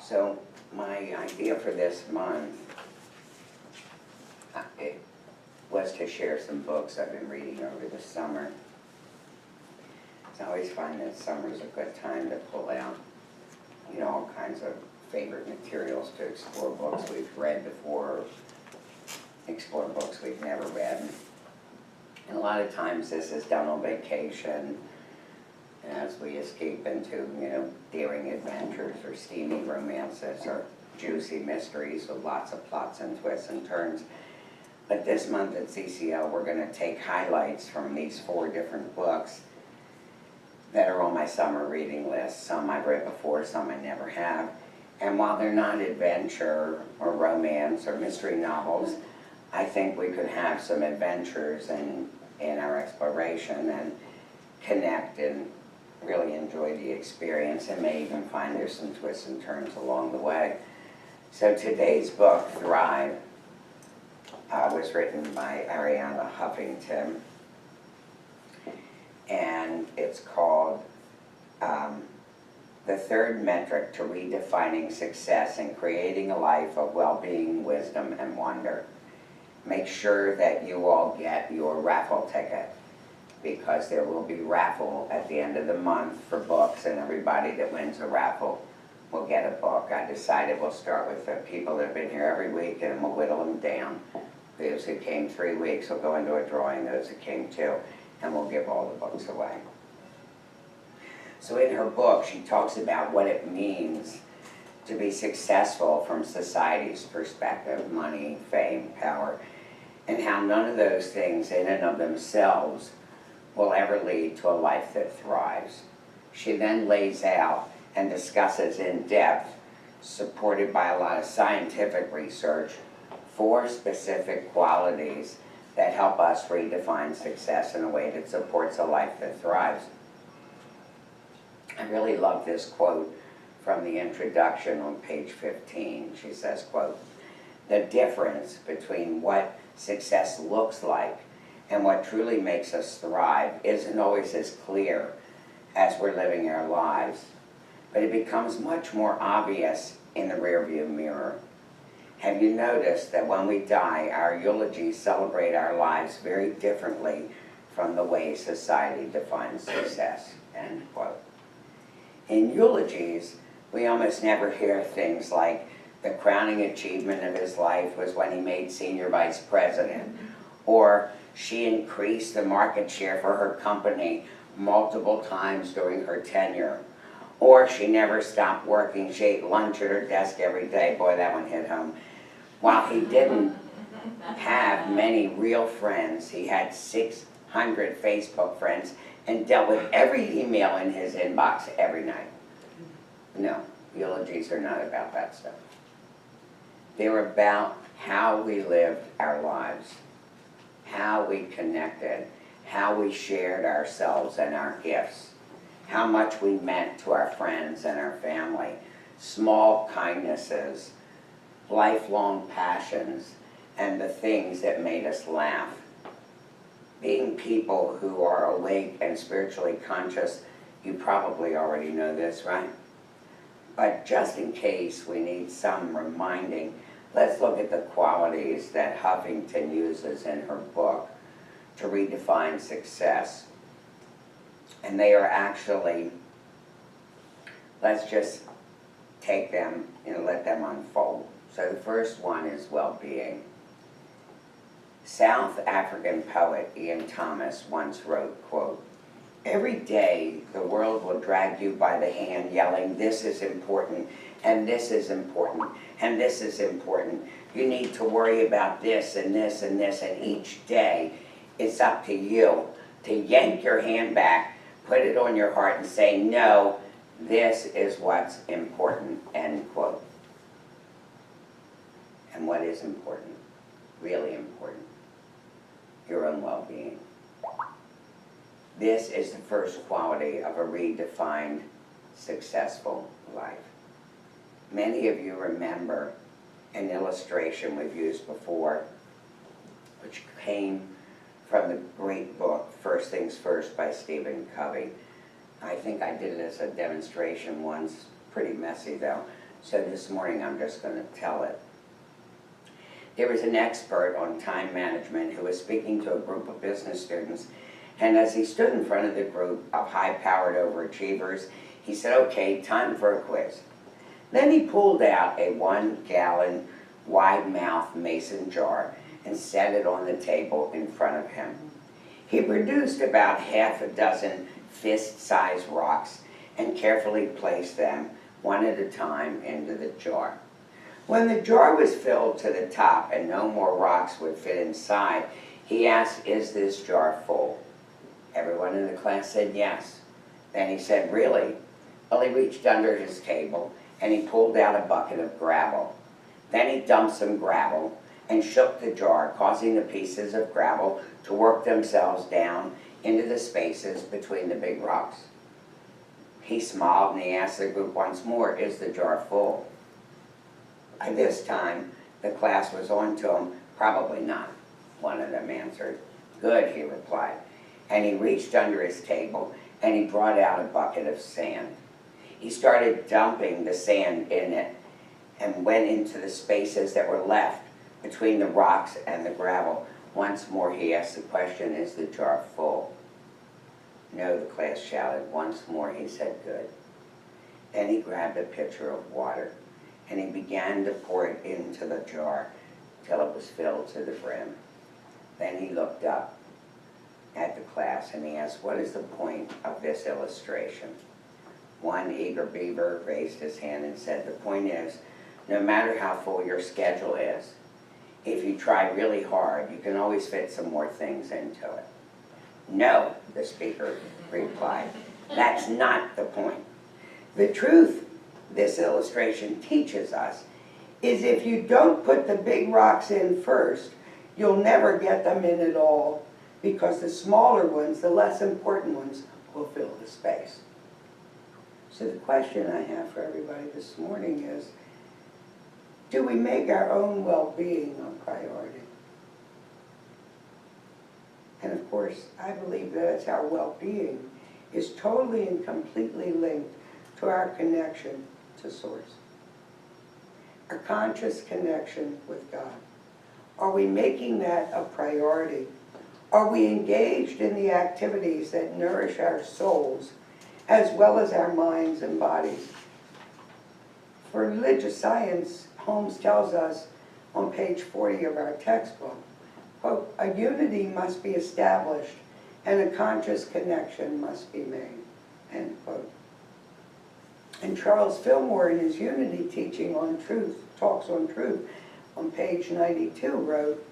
So my idea for this month it was to share some books I've been reading over the summer. I always find that summer's a good time to pull out, all kinds of favorite materials to explore books we've read before, explore books we've never read. And a lot of times this is done on vacation as we escape into, daring adventures or steamy romances or juicy mysteries with lots of plots and twists and turns. But this month at CCL, we're going to take highlights from these 4 different books that are on my summer reading list. Some I've read before, some I never have. And while they're not adventure or romance or mystery novels, I think we could have some adventures in our exploration and connect and really enjoy the experience, and may even find there's some twists and turns along the way. So today's book, Thrive, was written by Arianna Huffington, and it's called The Third Metric to Redefining Success and Creating a Life of Well-Being, Wisdom, and Wonder. Make sure that you all get your raffle ticket, because there will be raffle at the end of the month for books, and everybody that wins a raffle will get a book. I decided we'll start with the people that have been here every week, and we'll whittle them down. Those who came 3 weeks will go into a drawing, those who came 2, and we'll give all the books away. So in her book, she talks about what it means to be successful from society's perspective: money, fame, power, and how none of those things in and of themselves will ever lead to a life that thrives. She then lays out and discusses in depth, supported by a lot of scientific research, 4 specific qualities that help us redefine success in a way that supports a life that thrives. I really love this quote from the introduction on page 15. She says, quote, "The difference between what success looks like and what truly makes us thrive isn't always as clear as we're living our lives, but it becomes much more obvious in the rearview mirror. Have you noticed that when we die, our eulogies celebrate our lives very differently from the way society defines success?" End quote. In eulogies, we almost never hear things like, the crowning achievement of his life was when he made senior vice president, or she increased the market share for her company multiple times during her tenure, or she never stopped working, she ate lunch at her desk every day. Boy, that one hit home. While he didn't have many real friends, he had 600 Facebook friends and dealt with every email in his inbox every night. No, eulogies are not about that stuff. They're about how we lived our lives, how we connected, how we shared ourselves and our gifts, how much we meant to our friends and our family, small kindnesses, lifelong passions, and the things that made us laugh. Being people who are awake and spiritually conscious, you probably already know this, right? But just in case we need some reminding, let's look at the qualities that Huffington uses in her book to redefine success. And they are actually, let's just take them, let them unfold. So the first one is well-being. South African poet Ian Thomas once wrote, quote, "Every day the world will drag you by the hand yelling, this is important, and this is important, and this is important. You need to worry about this and this and this, and each day it's up to you to yank your hand back, put it on your heart and say, no, this is what's important," end quote. And what is important? Really important. Your own well-being. This is the first quality of a redefined, successful life. Many of you remember an illustration we've used before, which came from the great book, First Things First by Stephen Covey. I think I did it as a demonstration once, pretty messy though. So this morning I'm just going to tell it. There was an expert on time management who was speaking to a group of business students, and as he stood in front of the group of high-powered overachievers, he said, "Okay, time for a quiz." Then he pulled out a 1-gallon wide-mouthed mason jar and set it on the table in front of him. He produced about half a dozen fist-sized rocks and carefully placed them one at a time into the jar. When the jar was filled to the top and no more rocks would fit inside, he asked, "Is this jar full?" Everyone in the class said yes. Then he said, "Really?" Well, he reached under his table and he pulled out a bucket of gravel. Then he dumped some gravel and shook the jar, causing the pieces of gravel to work themselves down into the spaces between the big rocks. He smiled and he asked the group once more, "Is the jar full?" By this time, the class was on to him. "Probably not," one of them answered. "Good," he replied. And he reached under his table and he brought out a bucket of sand. He started dumping the sand in it and went into the spaces that were left between the rocks and the gravel. Once more he asked the question, "Is the jar full?" "No," the class shouted. Once more he said, "Good." Then he grabbed a pitcher of water and he began to pour it into the jar till it was filled to the brim. Then he looked up at the class and he asked, "What is the point of this illustration?" One eager beaver raised his hand and said, "The point is, no matter how full your schedule is, if you try really hard, you can always fit some more things into it." "No," the speaker replied, "that's not the point. The truth this illustration teaches us is if you don't put the big rocks in first, you'll never get them in at all, because the smaller ones, the less important ones, will fill the space." So the question I have for everybody this morning is, do we make our own well-being a priority? And of course, I believe that our well-being is totally and completely linked to our connection to Source. Our conscious connection with God. Are we making that a priority? Are we engaged in the activities that nourish our souls as well as our minds and bodies? For religious science, Holmes tells us on page 40 of our textbook, quote, "A unity must be established and a conscious connection must be made," end quote. And Charles Fillmore, in his Unity teaching on truth, Talks on Truth, on page 92, wrote,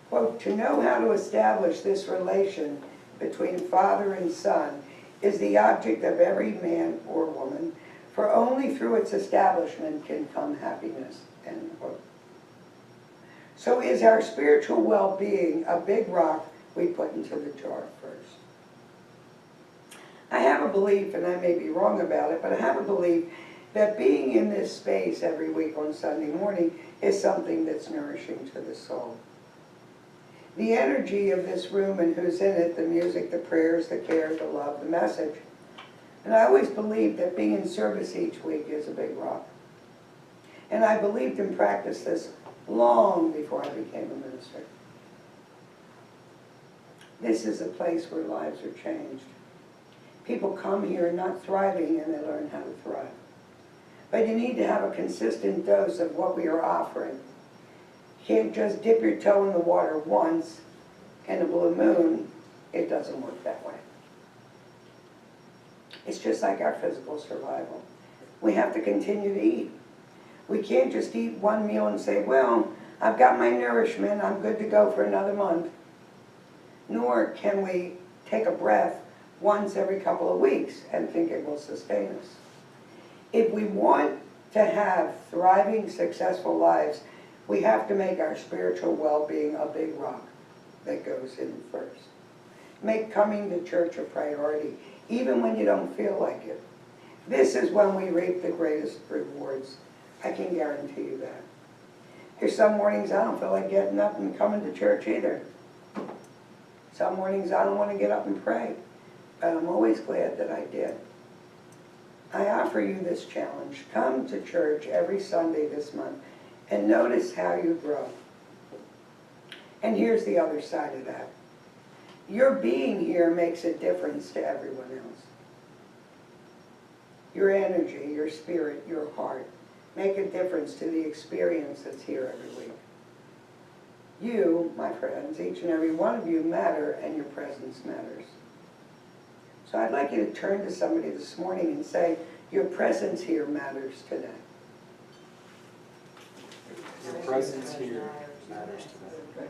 quote, "To know how to establish this relation between Father and Son is the object of every man or woman, for only through its establishment can come happiness," end quote. So is our spiritual well-being a big rock we put into the jar first? I have a belief, and I may be wrong about it, but I have a belief that being in this space every week on Sunday morning is something that's nourishing to the soul. The energy of this room and who's in it, the music, the prayers, the care, the love, the message. And I always believed that being in service each week is a big rock. And I believed and practiced this long before I became a minister. This is a place where lives are changed. People come here not thriving and they learn how to thrive. But you need to have a consistent dose of what we are offering. You can't just dip your toe in the water once and a blue moon. It doesn't work that way. It's just like our physical survival. We have to continue to eat. We can't just eat one meal and say, "Well, I've got my nourishment, I'm good to go for another month." Nor can we take a breath once every couple of weeks and think it will sustain us. If we want to have thriving, successful lives, we have to make our spiritual well-being a big rock that goes in first. Make coming to church a priority, even when you don't feel like it. This is when we reap the greatest rewards. I can guarantee you that. There's some mornings I don't feel like getting up and coming to church either. Some mornings I don't want to get up and pray, but I'm always glad that I did. I offer you this challenge. Come to church every Sunday this month and notice how you grow. And here's the other side of that. Your being here makes a difference to everyone else. Your energy, your spirit, your heart make a difference to the experience that's here every week. You, my friends, each and every one of you matter, and your presence matters. So I'd like you to turn to somebody this morning and say, your presence here matters today. Your presence here matters today.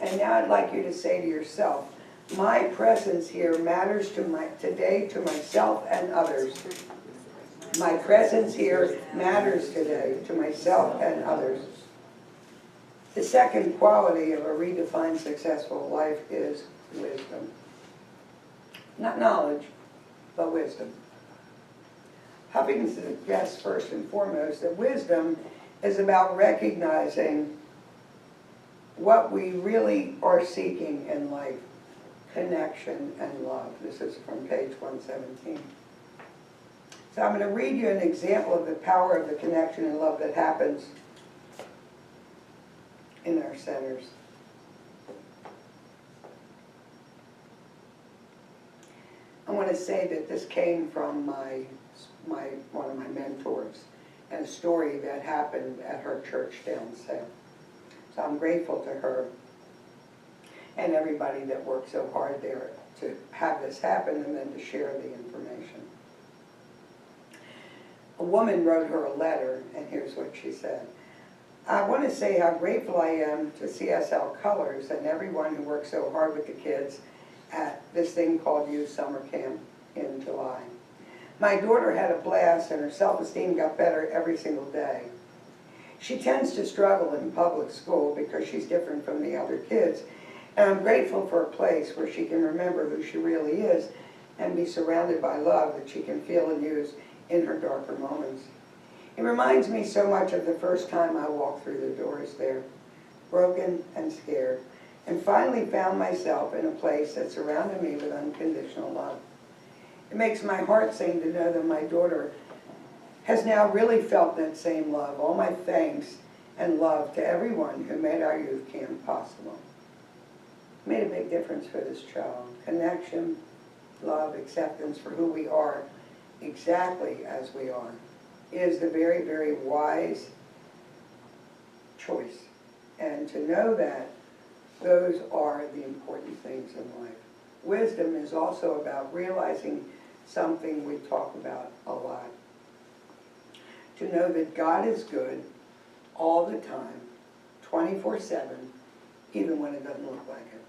And now I'd like you to say to yourself, my presence here matters today to myself and others. My presence here matters today to myself and others. The second quality of a redefined successful life is wisdom. Not knowledge, but wisdom. Huffington suggests first and foremost that wisdom is about recognizing what we really are seeking in life, connection and love. This is from page 117. So I'm going to read you an example of the power of the connection and love that happens in our centers. I want to say that this came from one of my mentors and a story that happened at her church down south. So I'm grateful to her and everybody that worked so hard there to have this happen and then to share the information. A woman wrote her a letter, and here's what she said. I want to say how grateful I am to CSL Colors and everyone who worked so hard with the kids at this thing called Youth Summer Camp in July. My daughter had a blast and her self-esteem got better every single day. She tends to struggle in public school because she's different from the other kids, and I'm grateful for a place where she can remember who she really is and be surrounded by love that she can feel and use in her darker moments. It reminds me so much of the first time I walked through the doors there, broken and scared, and finally found myself in a place that surrounded me with unconditional love. It makes my heart sing to know that my daughter has now really felt that same love. All my thanks and love to everyone who made our youth camp possible. It made a big difference for this child. Connection, love, acceptance for who we are, exactly as we are, is the very, very wise choice. And to know that those are the important things in life. Wisdom is also about realizing something we talk about a lot. To know that God is good all the time, 24/7, even when it doesn't look like it.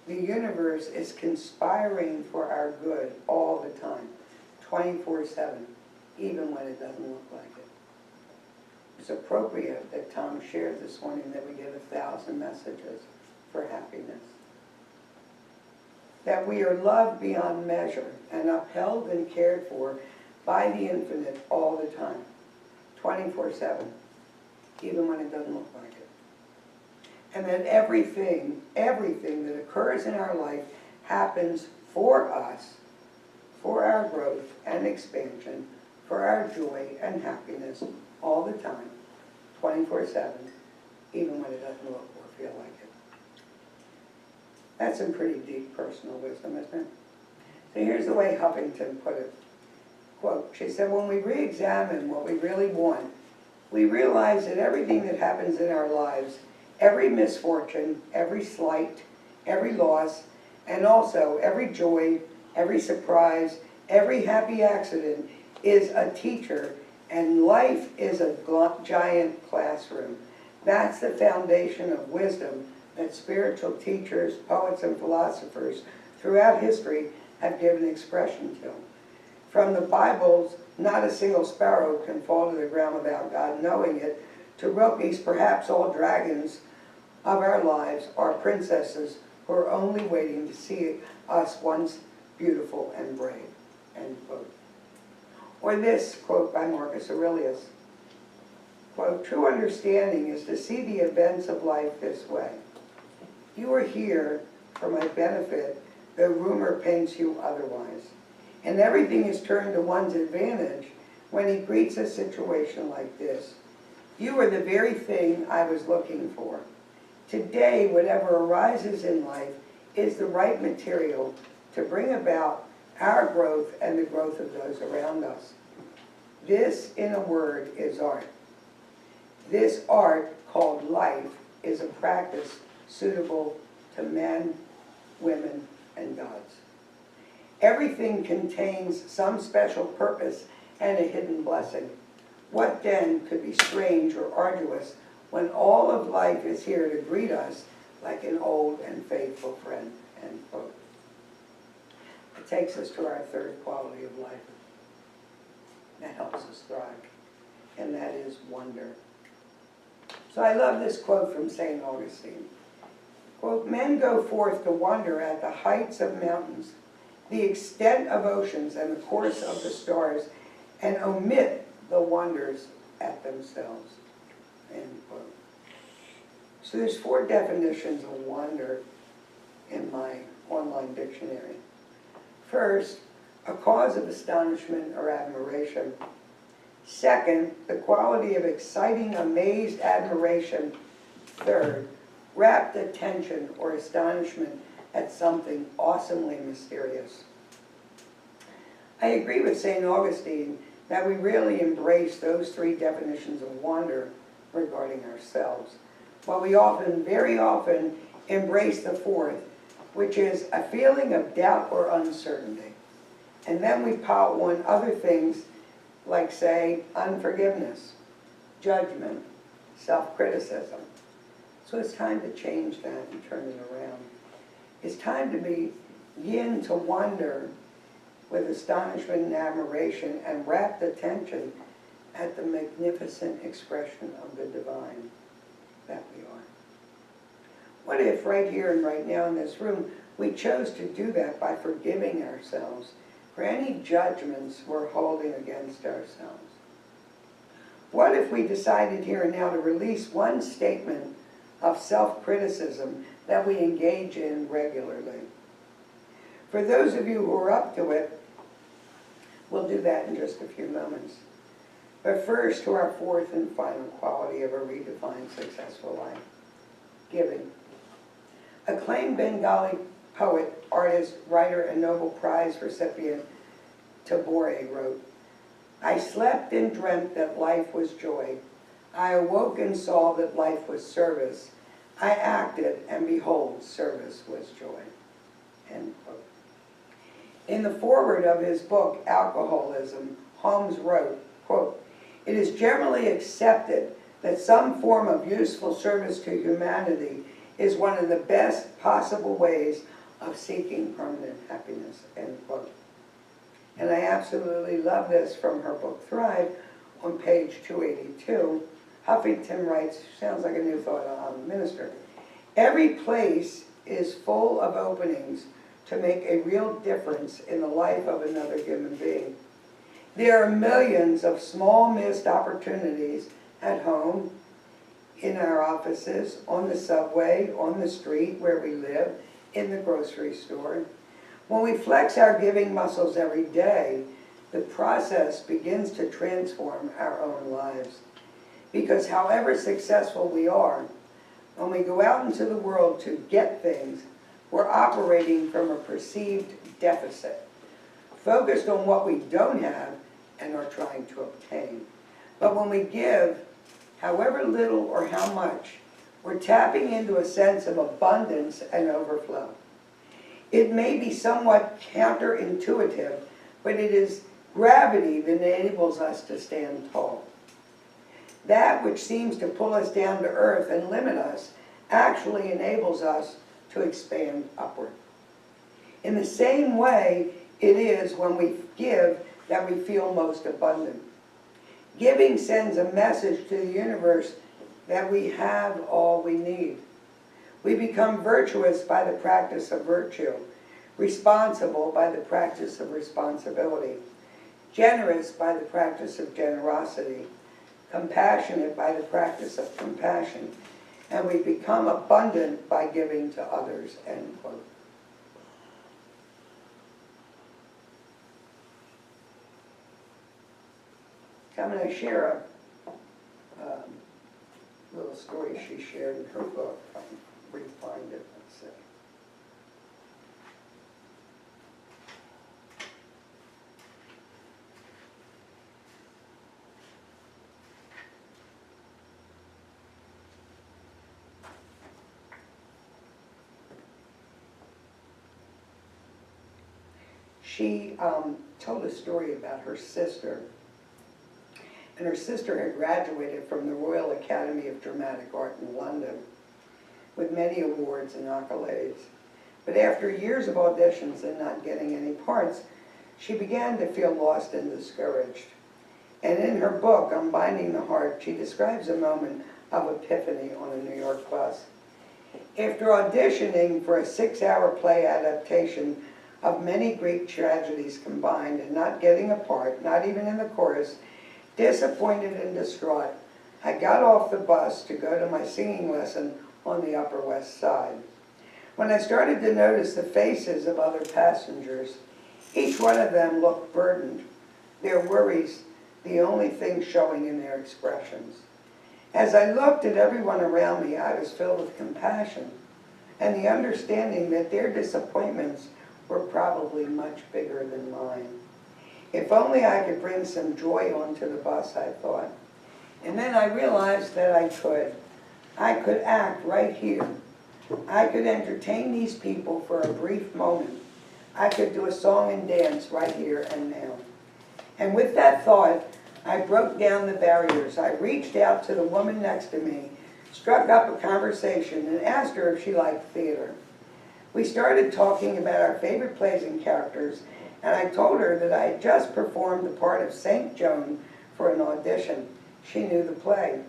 The universe is conspiring for our good all the time, 24/7, even when it doesn't look like it. It's appropriate that Tom shared this morning that we get 1,000 messages for happiness. That we are loved beyond measure and upheld and cared for by the infinite all the time, 24/7, even when it doesn't look like it. And that everything that occurs in our life happens for us, for our growth and expansion, for our joy and happiness all the time, 24/7, even when it doesn't look or feel like it. That's some pretty deep personal wisdom, isn't it? So here's the way Huffington put it. Quote, she said, when we re-examine what we really want, we realize that everything that happens in our lives, every misfortune, every slight, every loss, and also every joy, every surprise, every happy accident is a teacher, and life is a giant classroom. That's the foundation of wisdom that spiritual teachers, poets, and philosophers throughout history have given expression to. From the Bible's not a single sparrow can fall to the ground without God knowing it, to Rilke's perhaps all dragons of our lives are princesses who are only waiting to see us once beautiful and brave, end quote. Or this quote by Marcus Aurelius, quote, true understanding is to see the events of life this way. You are here for my benefit though rumor paints you otherwise. And everything is turned to one's advantage when he greets a situation like this. You are the very thing I was looking for. Today, whatever arises in life is the right material to bring about our growth and the growth of those around us. This, in a word, is art. This art, called life, is a practice suitable to men, women, and gods. Everything contains some special purpose and a hidden blessing. What then could be strange or arduous when all of life is here to greet us like an old and faithful friend? End quote. It takes us to our third quality of life that helps us thrive, and that is wonder. So I love this quote from St. Augustine. Quote, "Men go forth to wonder at the heights of mountains, the extent of oceans and the course of the stars, and omit the wonders at themselves." End quote. So there's 4 definitions of wonder in my online dictionary. First, a cause of astonishment or admiration. Second, the quality of exciting, amazed admiration. Third, rapt attention or astonishment at something awesomely mysterious. I agree with St. Augustine that we really embrace those 3 definitions of wonder regarding ourselves, but we often, very often, embrace the 4th, which is a feeling of doubt or uncertainty. And then we pile on other things like, say, unforgiveness, judgment, self-criticism. So it's time to change that and turn it around. It's time to begin to wonder with astonishment and admiration and rapt attention at the magnificent expression of the divine that we are. What if right here and right now in this room we chose to do that by forgiving ourselves for any judgments we're holding against ourselves? What if we decided here and now to release one statement of self-criticism that we engage in regularly? For those of you who are up to it, we'll do that in just a few moments. But first, to our 4th and final quality of a redefined successful life: giving. Acclaimed Bengali poet, artist, writer, and Nobel Prize recipient Tagore wrote, "I slept and dreamt that life was joy. I awoke and saw that life was service. I acted, and behold, service was joy." End quote. In the foreword of his book, Alcoholism, Holmes wrote, quote, "It is generally accepted that some form of useful service to humanity is one of the best possible ways of seeking permanent happiness." End quote. And I absolutely love this from her book, Thrive, on page 282. Huffington writes, sounds like a new thought on a minister, "Every place is full of openings to make a real difference in the life of another human being. There are millions of small missed opportunities at home, in our offices, on the subway, on the street where we live, in the grocery store. When we flex our giving muscles every day, the process begins to transform our own lives. Because however successful we are, when we go out into the world to get things, we're operating from a perceived deficit, focused on what we don't have and are trying to obtain. But when we give, however little or how much, we're tapping into a sense of abundance and overflow. It may be somewhat counterintuitive, but it is gravity that enables us to stand tall. That which seems to pull us down to earth and limit us actually enables us to expand upward. In the same way, it is when we give that we feel most abundant. Giving sends a message to the universe that we have all we need. We become virtuous by the practice of virtue, responsible by the practice of responsibility, generous by the practice of generosity, compassionate by the practice of compassion, and we become abundant by giving to others." End quote. So I'm going to share a little story she shared in her book. I'll re-find it. Let's see. She told a story about her sister. And her sister had graduated from the Royal Academy of Dramatic Art in London with many awards and accolades. But after years of auditions and not getting any parts, she began to feel lost and discouraged. And in her book, Unbinding the Heart, she describes a moment of epiphany on a New York bus. After auditioning for a 6-hour play adaptation of many Greek tragedies combined and not getting a part, not even in the chorus, disappointed and distraught, I got off the bus to go to my singing lesson on the Upper West Side. When I started to notice the faces of other passengers, each one of them looked burdened, their worries the only thing showing in their expressions. As I looked at everyone around me, I was filled with compassion and the understanding that their disappointments were probably much bigger than mine. If only I could bring some joy onto the bus, I thought. And then I realized that I could. I could act right here. I could entertain these people for a brief moment. I could do a song and dance right here and now. And with that thought, I broke down the barriers. I reached out to the woman next to me, struck up a conversation, and asked her if she liked theater. We started talking about our favorite plays and characters, and I told her that I had just performed the part of St. Joan for an audition. She knew the play.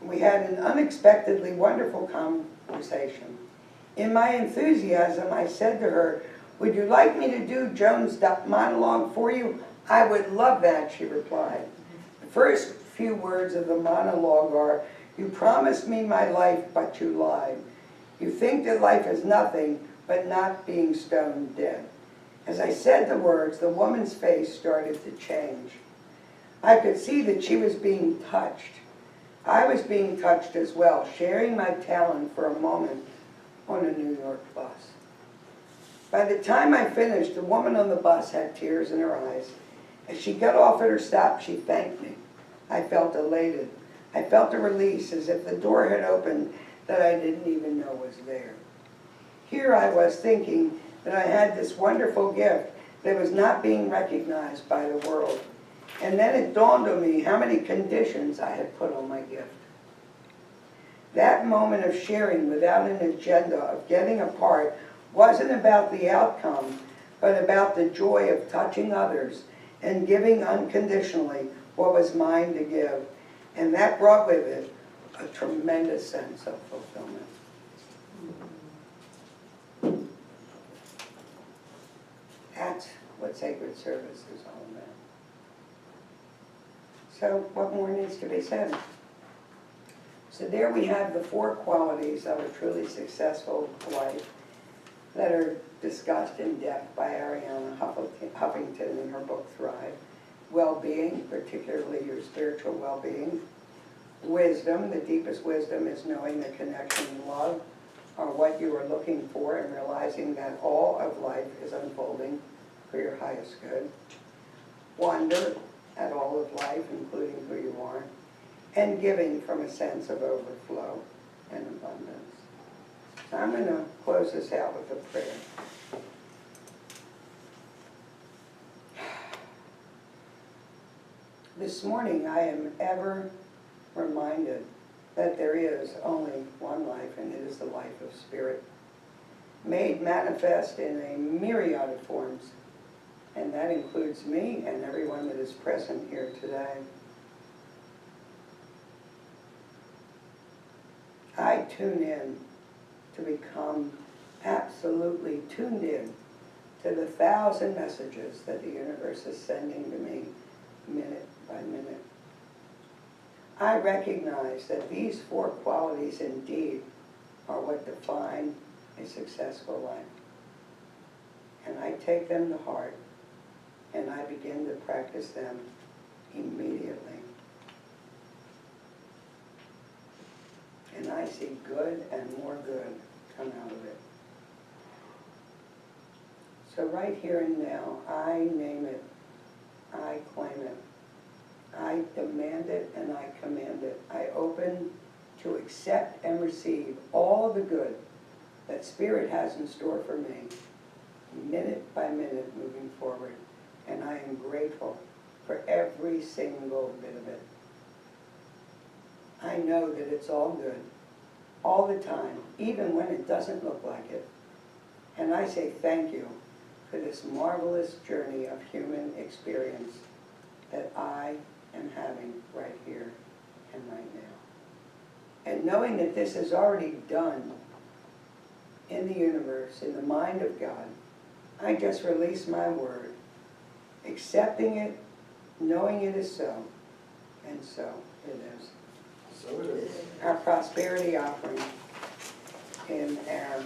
We had an unexpectedly wonderful conversation. In my enthusiasm, I said to her, "Would you like me to do Joan's monologue for you?" "I would love that," she replied. The first few words of the monologue are, "You promised me my life, but you lied. You think that life is nothing, but not being stone dead." As I said the words, the woman's face started to change. I could see that she was being touched. I was being touched as well, sharing my talent for a moment on a New York bus. By the time I finished, the woman on the bus had tears in her eyes. As she got off at her stop, she thanked me. I felt elated. I felt a release, as if the door had opened that I didn't even know was there. Here I was thinking that I had this wonderful gift that was not being recognized by the world. And then it dawned on me how many conditions I had put on my gift. That moment of sharing without an agenda, of getting a part, wasn't about the outcome, but about the joy of touching others and giving unconditionally what was mine to give. And that brought with it a tremendous sense of fulfillment. That's what sacred service is all about. So what more needs to be said? So there we have the 4 qualities of a truly successful life that are discussed in depth by Arianna Huffington in her book Thrive. Well-being, particularly your spiritual well-being. Wisdom, the deepest wisdom is knowing that connection and love are what you are looking for and realizing that all of life is unfolding for your highest good. Wonder at all of life, including who you are. And giving from a sense of overflow and abundance. So I'm going to close this out with a prayer. This morning I am ever reminded that there is only one life, and it is the life of spirit, made manifest in a myriad of forms, and that includes me and everyone that is present here today. I tune in to become absolutely tuned in to the 1,000 messages that the universe is sending to me minute by minute. I recognize that these 4 qualities indeed are what define a successful life. And I take them to heart and I begin to practice them immediately. And I see good and more good come out of it. So right here and now, I name it, I claim it, I demand it, and I command it. I open to accept and receive all the good that Spirit has in store for me, minute by minute moving forward. And I am grateful for every single bit of it. I know that it's all good, all the time, even when it doesn't look like it. And I say thank you for this marvelous journey of human experience that I am having right here and right now. And knowing that this is already done in the universe, in the mind of God, I just release my word, accepting it, knowing it is so, and so it is. So it is. Our prosperity offering in our